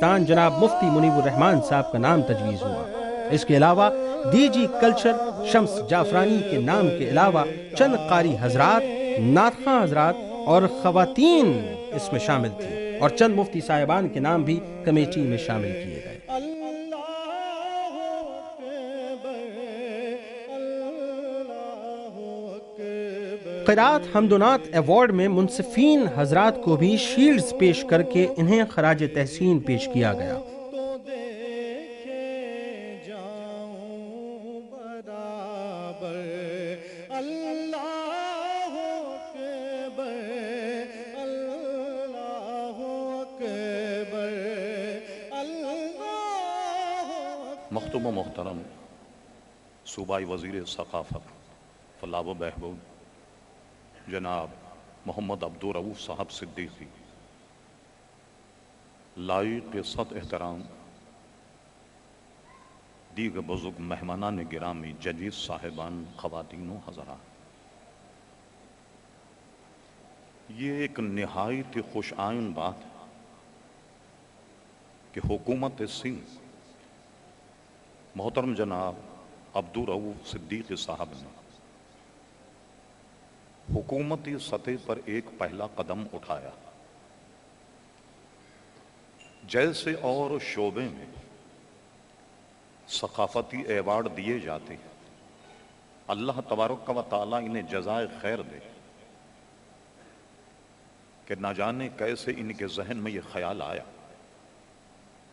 پاکستان جناب مفتی منیب الرحمان صاحب کا نام تجویز ہوا۔ اس کے علاوہ ڈی جی کلچر شمس جعفرانی کے نام کے علاوہ چند قاری حضرات، نعت خواں حضرات اور خواتین اس میں شامل تھیں، اور چند مفتی صاحبان کے نام بھی کمیٹی میں شامل کیے گئے۔ قرات حمد و نعت ایوارڈ میں منصفین حضرات کو بھی شیلڈز پیش کر کے انہیں خراج تحسین پیش کیا گیا۔ مخدوم و محترم صوبائی وزیر ثقافت فلاح و بہبود جناب محمد عبدالرؤوف صاحب صدیقی، لائق صد احترام دیگر بزرگ مہمانان گرامی، ججز صاحبان، خواتین و حضرات، یہ ایک نہایت خوش آئن بات ہے کہ حکومت سندھ محترم جناب عبدالرؤوف صدیقی صاحب نے حکومتی سطح پر ایک پہلا قدم اٹھایا۔ جیسے اور شعبے میں ثقافتی ایوارڈ دیے جاتے ہیں، اللہ تبارک و تعالیٰ انہیں جزائے خیر دے کہ نہ جانے کیسے ان کے ذہن میں یہ خیال آیا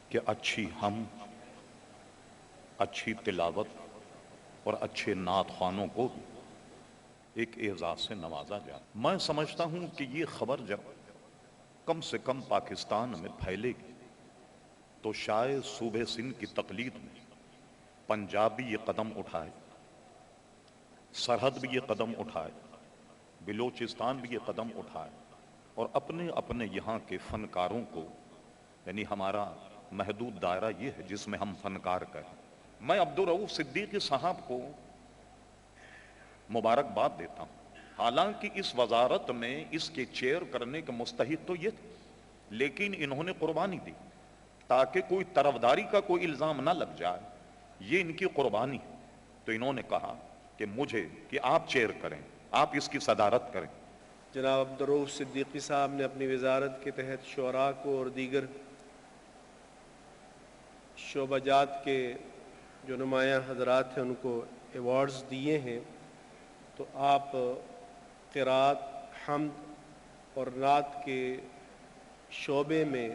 کہ اچھی اچھی تلاوت اور اچھے نعت خوانوں کو بھی ایک اعزاز سے نوازا جائے۔ میں سمجھتا ہوں کہ یہ خبر جب کم سے کم پاکستان میں پھیلے گی تو شاید صوبے سندھ کی تقلید میں پنجاب بھی یہ قدم اٹھائے، سرحد بھی یہ قدم اٹھائے، بلوچستان بھی یہ قدم اٹھائے، اور اپنے اپنے یہاں کے فنکاروں کو، یعنی ہمارا محدود دائرہ یہ ہے جس میں ہم فنکار کہیں، میں عبدالرؤوف صدیقی صاحب کو مبارکباد دیتا ہوں۔ حالانکہ اس وزارت میں اس کے چیئر کرنے کے مستحق تو یہ تھے، لیکن انہوں نے قربانی دی تاکہ کوئی طرفداری کا کوئی الزام نہ لگ جائے، یہ ان کی قربانی ہے، تو انہوں نے کہا کہ آپ چیئر کریں، آپ اس کی صدارت کریں۔ جناب عبدالرؤوف صدیقی صاحب نے اپنی وزارت کے تحت شعراء کو اور دیگر شعبہ جات کے جو نمایاں حضرات ہیں ان کو ایوارڈز دیے ہیں، تو آپ قرات، حمد اور نعت کے شعبے میں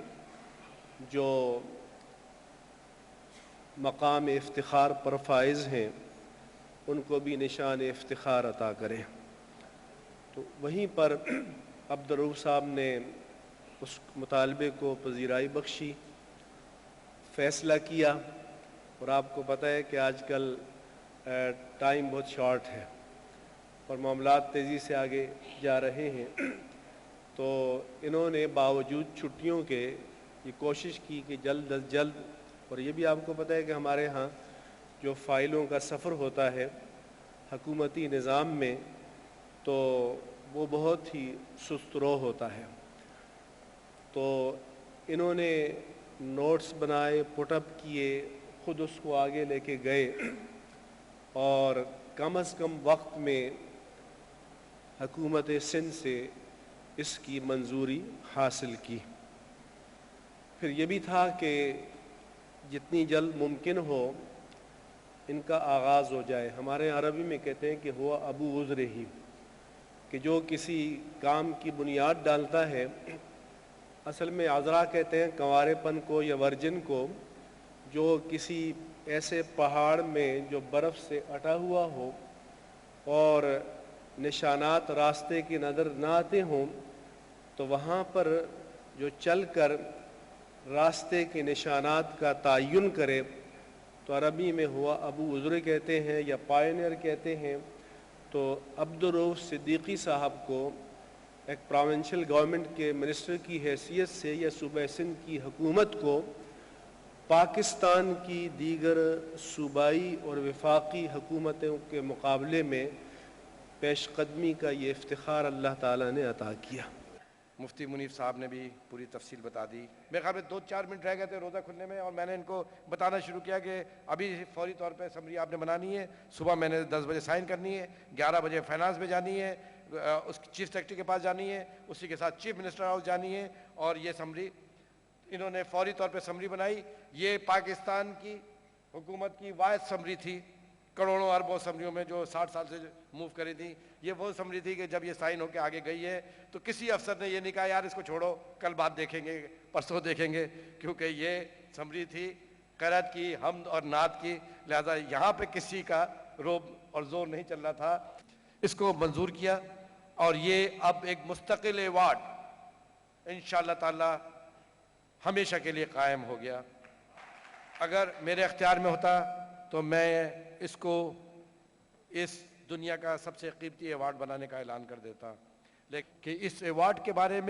جو مقام افتخار پر فائز ہیں ان کو بھی نشان افتخار عطا کریں۔ تو وہیں پر عبدالرؤوف صاحب نے اس مطالبے کو پذیرائی بخشی، فیصلہ کیا، اور آپ کو پتہ ہے کہ آج کل ٹائم بہت شارٹ ہے اور معاملات تیزی سے آگے جا رہے ہیں، تو انہوں نے باوجود چھٹیوں کے یہ کوشش کی کہ جلد از جلد، اور یہ بھی آپ کو پتہ ہے کہ ہمارے ہاں جو فائلوں کا سفر ہوتا ہے حکومتی نظام میں تو وہ بہت ہی سست رو ہوتا ہے، تو انہوں نے نوٹس بنائے، پٹ اپ کیے، خود اس کو آگے لے کے گئے اور کم از کم وقت میں حکومت سندھ سے اس کی منظوری حاصل کی۔ پھر یہ بھی تھا کہ جتنی جلد ممکن ہو ان کا آغاز ہو جائے۔ ہمارے عربی میں کہتے ہیں کہ ہوا ابو عذرہ، کہ جو کسی کام کی بنیاد ڈالتا ہے، اصل میں عذرا کہتے ہیں کنوارے پن کو یا ورجن کو، جو کسی ایسے پہاڑ میں جو برف سے اٹا ہوا ہو اور نشانات راستے کی نظر نہ آتے ہوں، تو وہاں پر جو چل کر راستے کے نشانات کا تعین کرے تو عربی میں ہوا ابو عذر کہتے ہیں یا پائنیئر کہتے ہیں۔ تو عبدالرؤوف صدیقی صاحب کو ایک پروونشل گورنمنٹ کے منسٹر کی حیثیت سے یا صوبہ سندھ کی حکومت کو پاکستان کی دیگر صوبائی اور وفاقی حکومتوں کے مقابلے میں پیش قدمی کا یہ افتخار اللہ تعالیٰ نے عطا کیا۔ مفتی منیف صاحب نے بھی پوری تفصیل بتا دی. میرے خیال میں 2-4 منٹ رہ گئے تھے روزہ کھلنے میں، اور میں نے ان کو بتانا شروع کیا کہ ابھی فوری طور پہ اسمبلی آپ نے بنانی ہے، صبح میں نے 10 بجے سائن کرنی ہے، 11 بجے فائنانس میں جانی ہے، اس چیف سیکرٹری کے پاس جانی ہے، اسی کے ساتھ چیف منسٹر ہاؤس جانی ہے، اور یہ اسمبلی انہوں نے فوری طور پہ اسمبلی بنائی. یہ پاکستان کی حکومت کی واحد اسمبلی تھی کروڑوں اربوں اسمبلیوں میں جو 60 سال سے موو کری تھی. یہ وہ اسمبلی تھی کہ جب یہ سائن ہو کے آگے گئی ہے تو کسی افسر نے یہ نہیں کہا یار اس کو چھوڑو، کل بات دیکھیں گے، پرسوں دیکھیں گے، کیونکہ یہ اسمبلی تھی قرأت کی، حمد اور نعت کی، لہذا یہاں پہ کسی کا روب اور زور نہیں چل رہا تھا. اس کو منظور کیا، اور یہ اب ایک مستقل ایوارڈ انشاءاللہ تعالی ہمیشہ کے لیے قائم ہو گیا. اگر میرے اختیار میں ہوتا تو میں اس کو اس دنیا کا سب سے قیمتی ایوارڈ بنانے کا اعلان کر دیتا. لیکن اس ایوارڈ کے بارے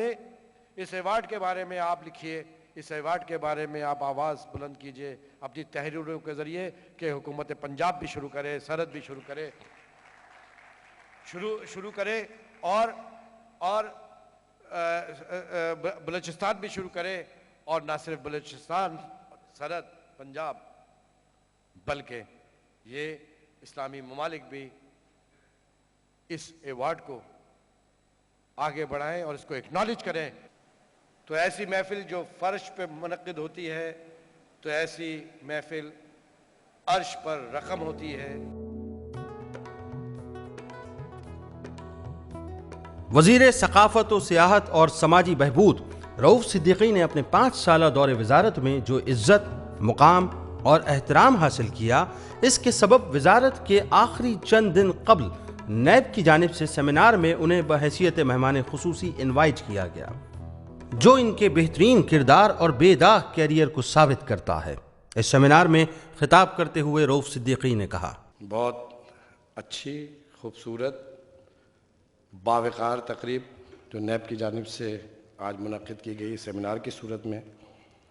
میں آپ لکھیے، اس ایوارڈ کے بارے میں آپ آواز بلند کیجئے اپنی تحریروں کے ذریعے کہ حکومت پنجاب بھی شروع کرے، سرحد بھی شروع کرے اور بلوچستان بھی شروع کرے، اور نہ صرف بلوچستان سرحد پنجاب بلکہ یہ اسلامی ممالک بھی اس ایوارڈ کو آگے بڑھائیں اور اس کو اکنالج کریں. تو ایسی محفل جو فرش پہ منعقد ہوتی ہے تو ایسی محفل عرش پر رقم ہوتی ہے. وزیر ثقافت و سیاحت اور سماجی بہبود رؤوف صدیقی نے اپنے 5 سالہ دور وزارت میں جو عزت، مقام اور احترام حاصل کیا، اس کے سبب وزارت کے آخری چند دن قبل نیب کی جانب سے سیمینار میں انہیں بحیثیت مہمان خصوصی انوائٹ کیا گیا، جو ان کے بہترین کردار اور بے داغ کیریئر کو ثابت کرتا ہے. اس سیمینار میں خطاب کرتے ہوئے رؤوف صدیقی نے کہا: بہت اچھی، خوبصورت، باوقار تقریب جو نیب کی جانب سے آج منعقد کی گئی سیمینار کی صورت میں،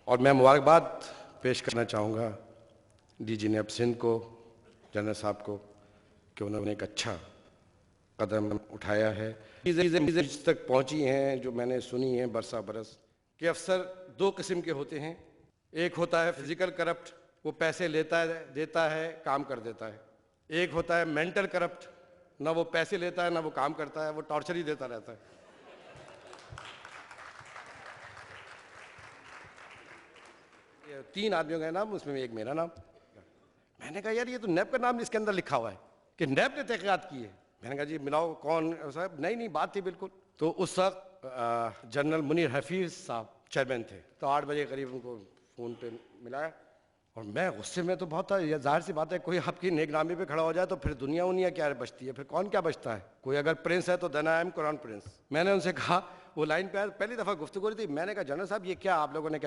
اور میں مبارکباد پیش کرنا چاہوں گا ڈی جی نیب سندھ کو، جنرل صاحب کو، کہ انہوں نے ایک اچھا قدم اٹھایا ہے. چیزیں تک پہنچی ہیں جو میں نے سنی ہیں برسہ برس، کہ افسر 2 قسم کے ہوتے ہیں. ایک ہوتا ہے فزیکل کرپٹ، وہ پیسے دیتا ہے کام کر دیتا ہے. ایک ہوتا ہے مینٹل کرپٹ، نہ وہ پیسے لیتا ہے نہ وہ کام کرتا ہے، وہ ٹارچر ہی دیتا رہتا ہے. 3 آدمیوں کا نام، اس میں ایک میرا نام. میں نے کہا یار یہ تو نیب کا نام اس کے اندر لکھا ہوا ہے کہ نیب نے تحقیقات کی ہے. میں نے کہا جی ملاؤ کون صاحب؟ نہیں بات تھی بالکل. تو اس وقت جنرل منیر حفیظ صاحب چیئرمین تھے. تو 8 بجے قریب ان کو فون پہ ملایا، اور میں غصے میں تو بہت تھا. یہ ظاہر سی بات ہے کوئی آپ کی نیک نامی پہ کھڑا ہو جائے تو پھر دنیا کیا بچتی ہے، پھر کون کیا بچتا ہے. کوئی اگر پرنس ہے تو دین آئی ایم قرآن پرنس. میں نے ان سے کہا، وہ لائن پہ پہلی دفعہ گفتگو ہو رہی تھی، میں نے کہا جنرل صاحب یہ کیا آپ لوگوں نے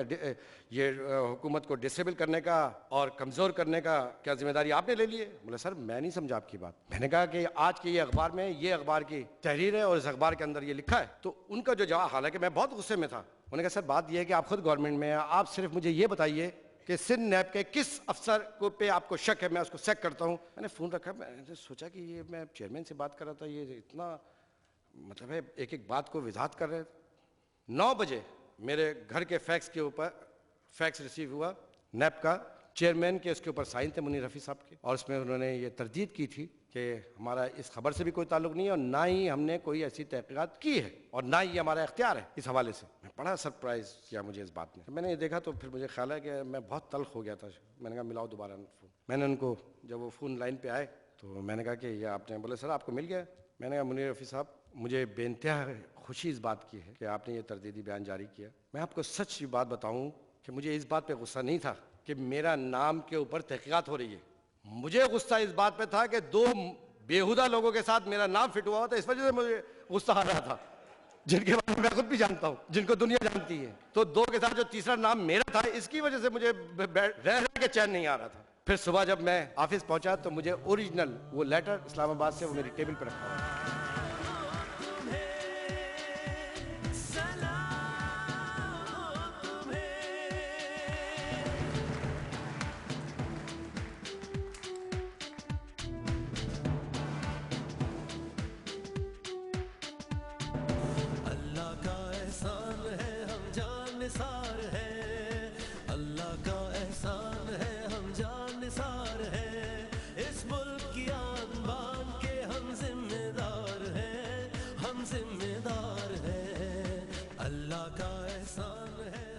یہ حکومت کو ڈسیبل کرنے کا اور کمزور کرنے کا کیا ذمہ داری آپ نے لے لی ہے؟ بولے سر میں نہیں سمجھا آپ کی بات. میں نے کہا کہ آج کے یہ اخبار میں یہ اخبار کی تحریر ہے اور اس اخبار کے اندر یہ لکھا ہے. تو ان کا جو جواب، حالانکہ میں بہت غصے میں تھا، انہوں نے کہا سر بات یہ ہے کہ آپ خود گورنمنٹ میں ہیں، آپ صرف مجھے یہ بتائیے کہ سندھ نیب کے کس افسر کو پہ آپ کو شک ہے، میں اس کو سیک کرتا ہوں. میں نے فون رکھا، میں نے سوچا کہ یہ میں چیئرمین سے بات کر رہا تھا، یہ اتنا مطلب ہے ایک بات کو وضاحت کر رہے. 9 بجے میرے گھر کے فیکس کے اوپر فیکس ریسیو ہوا نیب کا، چیئرمین کے اس کے اوپر سائن تھے منیر حفیظ صاحب کے، اور اس میں انہوں نے یہ تردید کی تھی کہ ہمارا اس خبر سے بھی کوئی تعلق نہیں ہے، اور نہ ہی ہم نے کوئی ایسی تحقیقات کی ہے، اور نہ ہی یہ ہمارا اختیار ہے اس حوالے سے. میں بڑا سرپرائز کیا مجھے اس بات میں نے یہ دیکھا تو پھر مجھے خیال ہے کہ میں بہت تلخ ہو گیا تھا. میں نے کہا ملاؤ دوبارہ فون. میں نے ان کو جب وہ فون لائن پہ آئے تو میں نے کہا کہ یہ آپ نے، بولے سر آپ کو مل گیا. میں نے کہا منیر حفیظ صاحب مجھے بے انتہا خوشی اس بات کی ہے کہ آپ نے یہ تردیدی بیان جاری کیا. میں آپ کو سچ بات بتاؤں کہ مجھے اس بات پہ غصہ نہیں تھا کہ میرا نام کے اوپر تحقیقات ہو رہی ہے. مجھے غصہ اس بات پہ تھا کہ 2 بیہودہ لوگوں کے ساتھ میرا نام فٹ ہوا تھا، اس وجہ سے مجھے غصہ آ رہا تھا، جن کے بارے میں میں خود بھی جانتا ہوں، جن کو دنیا جانتی ہے. تو 2 کے ساتھ جو تیسرا نام میرا تھا، اس کی وجہ سے مجھے رہ کے چین نہیں آ رہا تھا. پھر صبح جب میں آفس پہنچا تو مجھے اوریجنل وہ لیٹر اسلام آباد سے وہ میری ٹیبل پہ رکھا ہوا. احسان ہے